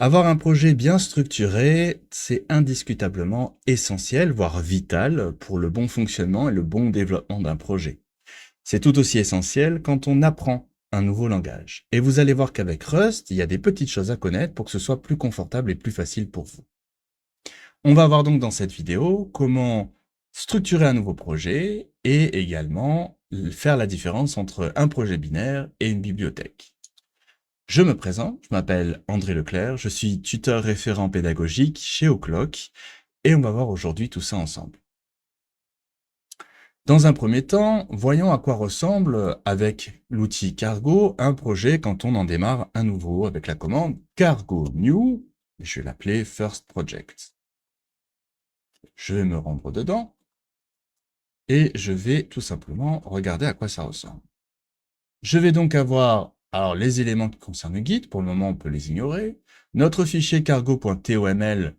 Avoir un projet bien structuré, c'est indiscutablement essentiel, voire vital, pour le bon fonctionnement et le bon développement d'un projet. C'est tout aussi essentiel quand on apprend un nouveau langage. Et vous allez voir qu'avec Rust, il y a des petites choses à connaître pour que ce soit plus confortable et plus facile pour vous. On va voir donc dans cette vidéo comment structurer un nouveau projet et également faire la différence entre un projet binaire et une bibliothèque. Je me présente, je m'appelle André Leclerc, je suis tuteur référent pédagogique chez O'Clock et on va voir aujourd'hui tout ça ensemble. Dans un premier temps, voyons à quoi ressemble avec l'outil Cargo un projet quand on en démarre un nouveau avec la commande Cargo New, je vais l'appeler First Project. Je vais me rendre dedans et je vais tout simplement regarder à quoi ça ressemble. Je vais donc avoir les éléments qui concernent le guide, pour le moment on peut les ignorer. Notre fichier cargo.toml,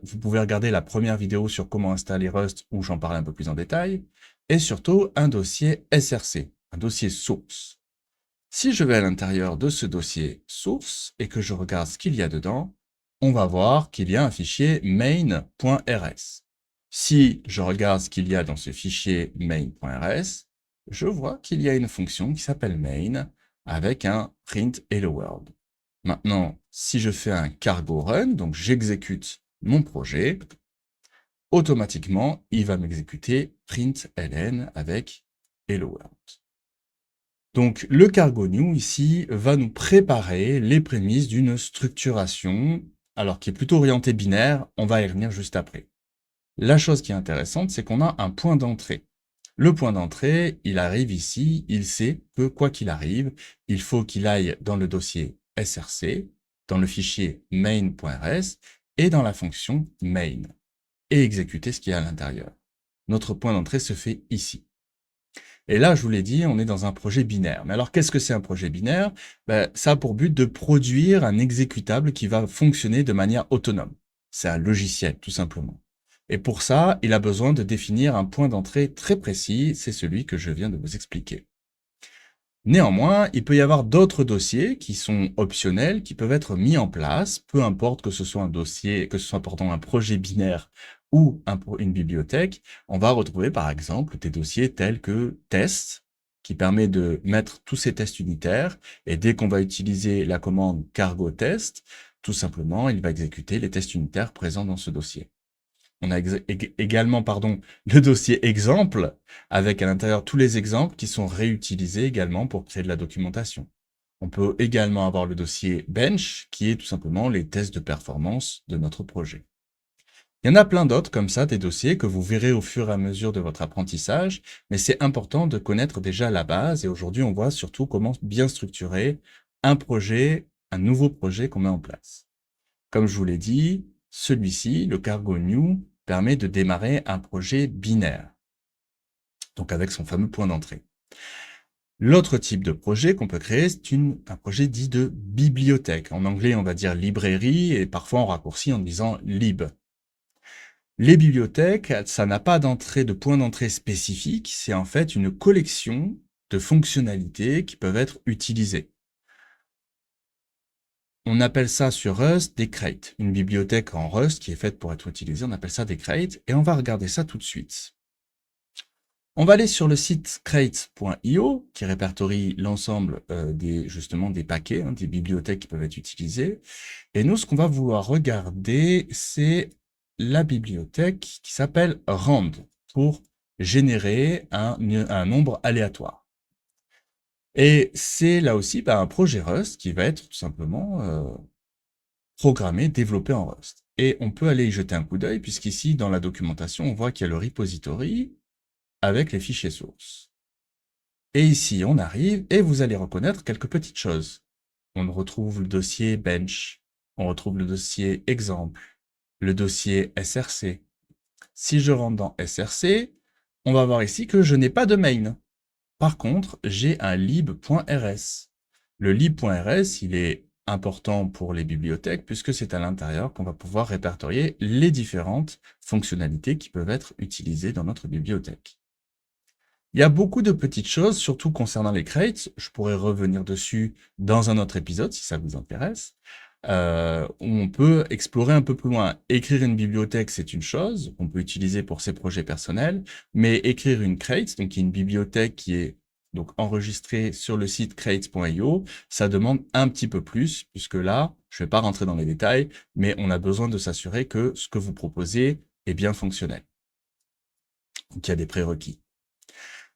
vous pouvez regarder la première vidéo sur comment installer Rust où j'en parle un peu plus en détail. Et surtout un dossier SRC, un dossier source. Si je vais à l'intérieur de ce dossier source et que je regarde ce qu'il y a dedans, on va voir qu'il y a un fichier main.rs. Si je regarde ce qu'il y a dans ce fichier main.rs, je vois qu'il y a une fonction qui s'appelle main avec un print hello world. Maintenant, si je fais un cargo run, donc j'exécute mon projet, automatiquement, il va m'exécuter println avec hello world. Donc, le cargo new ici va nous préparer les prémices d'une structuration, alors qui est plutôt orientée binaire, on va y revenir juste après. La chose qui est intéressante, c'est qu'on a un point d'entrée. Le point d'entrée, il arrive ici, il sait que quoi qu'il arrive, il faut qu'il aille dans le dossier src, dans le fichier main.rs et dans la fonction main, et exécuter ce qu'il y a à l'intérieur. Notre point d'entrée se fait ici. Et là, je vous l'ai dit, on est dans un projet binaire. Mais alors, qu'est-ce que c'est un projet binaire? Ça a pour but de produire un exécutable qui va fonctionner de manière autonome. C'est un logiciel, tout simplement. Et pour ça, il a besoin de définir un point d'entrée très précis, c'est celui que je viens de vous expliquer. Néanmoins, il peut y avoir d'autres dossiers qui sont optionnels, qui peuvent être mis en place, peu importe que ce soit un dossier, que ce soit pardon, un projet binaire ou une bibliothèque. On va retrouver par exemple des dossiers tels que test, qui permet de mettre tous ces tests unitaires, et dès qu'on va utiliser la commande cargo test, tout simplement, il va exécuter les tests unitaires présents dans ce dossier. On a également le dossier exemple, avec à l'intérieur tous les exemples qui sont réutilisés également pour créer de la documentation. On peut également avoir le dossier bench, qui est tout simplement les tests de performance de notre projet. Il y en a plein d'autres comme ça, des dossiers que vous verrez au fur et à mesure de votre apprentissage, mais c'est important de connaître déjà la base, et aujourd'hui on voit surtout comment bien structurer un projet, un nouveau projet qu'on met en place. Comme je vous l'ai dit, celui-ci, le cargo new, permet de démarrer un projet binaire, donc avec son fameux point d'entrée. L'autre type de projet qu'on peut créer, c'est un projet dit de bibliothèque. En anglais, on va dire librairie, et parfois on raccourcit en disant lib. Les bibliothèques, ça n'a pas de point d'entrée spécifique, c'est en fait une collection de fonctionnalités qui peuvent être utilisées. On appelle ça sur Rust des crates. Une bibliothèque en Rust qui est faite pour être utilisée, on appelle ça des crates, et on va regarder ça tout de suite. On va aller sur le site crate.io qui répertorie l'ensemble justement des paquets, des bibliothèques qui peuvent être utilisées. Et nous, ce qu'on va vouloir regarder, c'est la bibliothèque qui s'appelle rand pour générer un nombre aléatoire. Et c'est là aussi un projet Rust qui va être tout simplement programmé, développé en Rust. Et on peut aller y jeter un coup d'œil, puisqu'ici, dans la documentation, on voit qu'il y a le repository avec les fichiers sources. Et ici, on arrive, et vous allez reconnaître quelques petites choses. On retrouve le dossier bench, on retrouve le dossier exemple, le dossier src. Si je rentre dans src, on va voir ici que je n'ai pas de main. Par contre, j'ai un lib.rs. Le lib.rs, il est important pour les bibliothèques puisque c'est à l'intérieur qu'on va pouvoir répertorier les différentes fonctionnalités qui peuvent être utilisées dans notre bibliothèque. Il y a beaucoup de petites choses, surtout concernant les crates. Je pourrais revenir dessus dans un autre épisode si ça vous intéresse. où on peut explorer un peu plus loin. Écrire une bibliothèque, c'est une chose qu'on peut utiliser pour ses projets personnels, mais écrire une crate, donc une bibliothèque qui est donc enregistrée sur le site crate.io, ça demande un petit peu plus, puisque là, je ne vais pas rentrer dans les détails, mais on a besoin de s'assurer que ce que vous proposez est bien fonctionnel. Donc il y a des prérequis.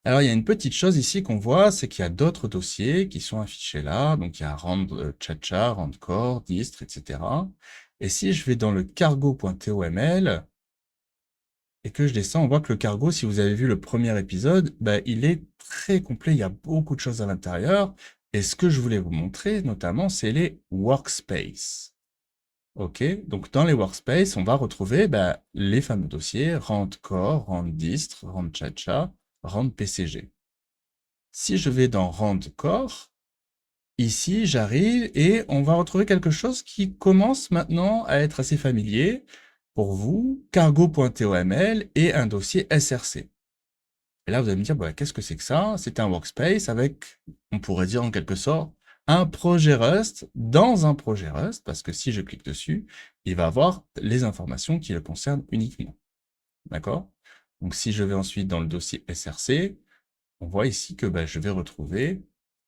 Alors, il y a une petite chose ici qu'on voit, c'est qu'il y a d'autres dossiers qui sont affichés là. Donc, il y a rand chacha, rand core, dist, etc. Et si je vais dans le cargo.toml et que je descends, on voit que le cargo, si vous avez vu le premier épisode, bah, il est très complet. Il y a beaucoup de choses à l'intérieur. Et ce que je voulais vous montrer, notamment, c'est les workspaces. OK, donc dans les workspaces, on va retrouver bah, les fameux dossiers rand core, rand dist, rand chacha, rand pcg. Si je vais dans Rand Core, ici j'arrive et on va retrouver quelque chose qui commence maintenant à être assez familier pour vous, cargo.toml et un dossier src. Et là vous allez me dire, bah, qu'est-ce que c'est que ça? C'est un workspace avec, on pourrait dire en quelque sorte, un projet Rust dans un projet Rust, parce que si je clique dessus, il va avoir les informations qui le concernent uniquement. D'accord? Donc si je vais ensuite dans le dossier src, on voit ici que je vais retrouver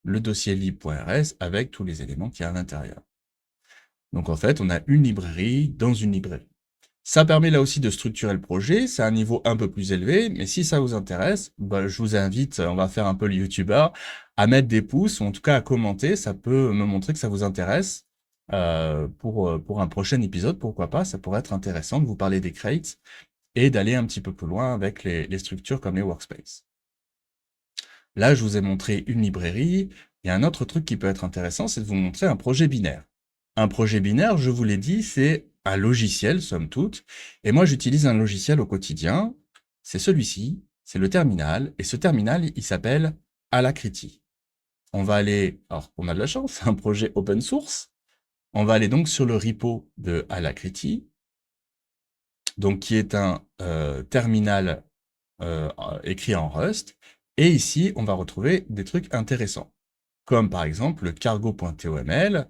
le dossier lib.rs avec tous les éléments qu'il y a à l'intérieur. Donc en fait, on a une librairie dans une librairie. Ça permet là aussi de structurer le projet, c'est un niveau un peu plus élevé, mais si ça vous intéresse, je vous invite, on va faire un peu le youtubeur, à mettre des pouces, ou en tout cas à commenter, ça peut me montrer que ça vous intéresse. Pour un prochain épisode, pourquoi pas, ça pourrait être intéressant de vous parler des crates et d'aller un petit peu plus loin avec les structures comme les workspaces. Là, je vous ai montré une librairie. Et un autre truc qui peut être intéressant, c'est de vous montrer un projet binaire. Un projet binaire, je vous l'ai dit, c'est un logiciel, somme toute. Et moi, j'utilise un logiciel au quotidien. C'est celui-ci, c'est le terminal. Et ce terminal, il s'appelle Alacrity. On va aller, alors on a de la chance, c'est un projet open source. On va aller donc sur le repo de Alacrity, donc qui est un terminal écrit en Rust. Et ici, on va retrouver des trucs intéressants, comme par exemple le cargo.toml.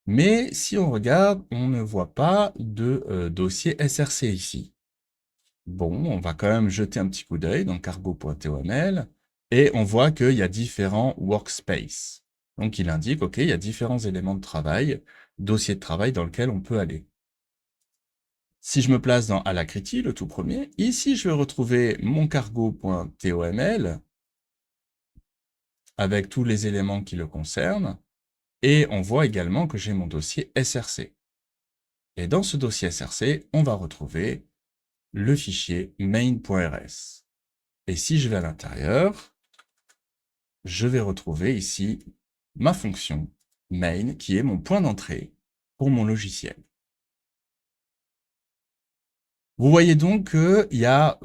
Mais si on regarde, on ne voit pas de dossier src ici. Bon, on va quand même jeter un petit coup d'œil dans cargo.toml et on voit qu'il y a différents workspaces. Donc il indique, OK, il y a différents éléments de travail, dossiers de travail dans lequel on peut aller. Si je me place dans Alacrity, le tout premier, ici je vais retrouver mon cargo.toml avec tous les éléments qui le concernent, et on voit également que j'ai mon dossier src. Et dans ce dossier src, on va retrouver le fichier main.rs. Et si je vais à l'intérieur, je vais retrouver ici ma fonction main, qui est mon point d'entrée pour mon logiciel. Vous voyez donc qu'il y a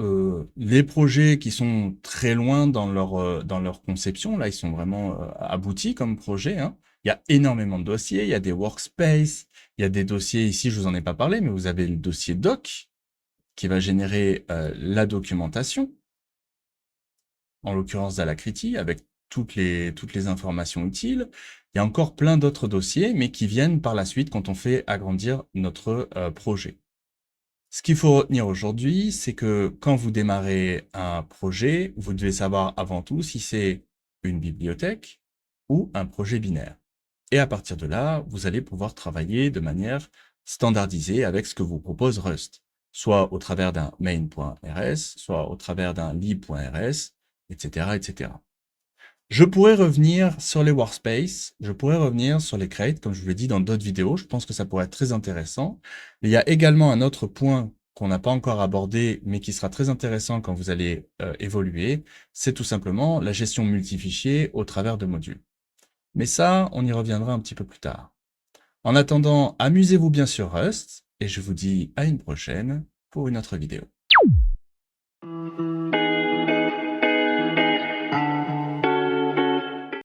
les projets qui sont très loin dans leur conception. Là, ils sont vraiment aboutis comme projet, hein. Il y a énormément de dossiers, il y a des workspaces, il y a des dossiers, ici je vous en ai pas parlé, mais vous avez le dossier doc qui va générer la documentation, en l'occurrence d'Alacrity, avec toutes les informations utiles. Il y a encore plein d'autres dossiers, mais qui viennent par la suite quand on fait agrandir notre projet. Ce qu'il faut retenir aujourd'hui, c'est que quand vous démarrez un projet, vous devez savoir avant tout si c'est une bibliothèque ou un projet binaire. Et à partir de là, vous allez pouvoir travailler de manière standardisée avec ce que vous propose Rust, soit au travers d'un main.rs, soit au travers d'un lib.rs, etc., etc. Je pourrais revenir sur les workspaces, je pourrais revenir sur les crates, comme je vous l'ai dit dans d'autres vidéos. Je pense que ça pourrait être très intéressant. Il y a également un autre point qu'on n'a pas encore abordé, mais qui sera très intéressant quand vous allez évoluer. C'est tout simplement la gestion multifichiers au travers de modules. Mais ça, on y reviendra un petit peu plus tard. En attendant, amusez-vous bien sur Rust, et je vous dis à une prochaine pour une autre vidéo.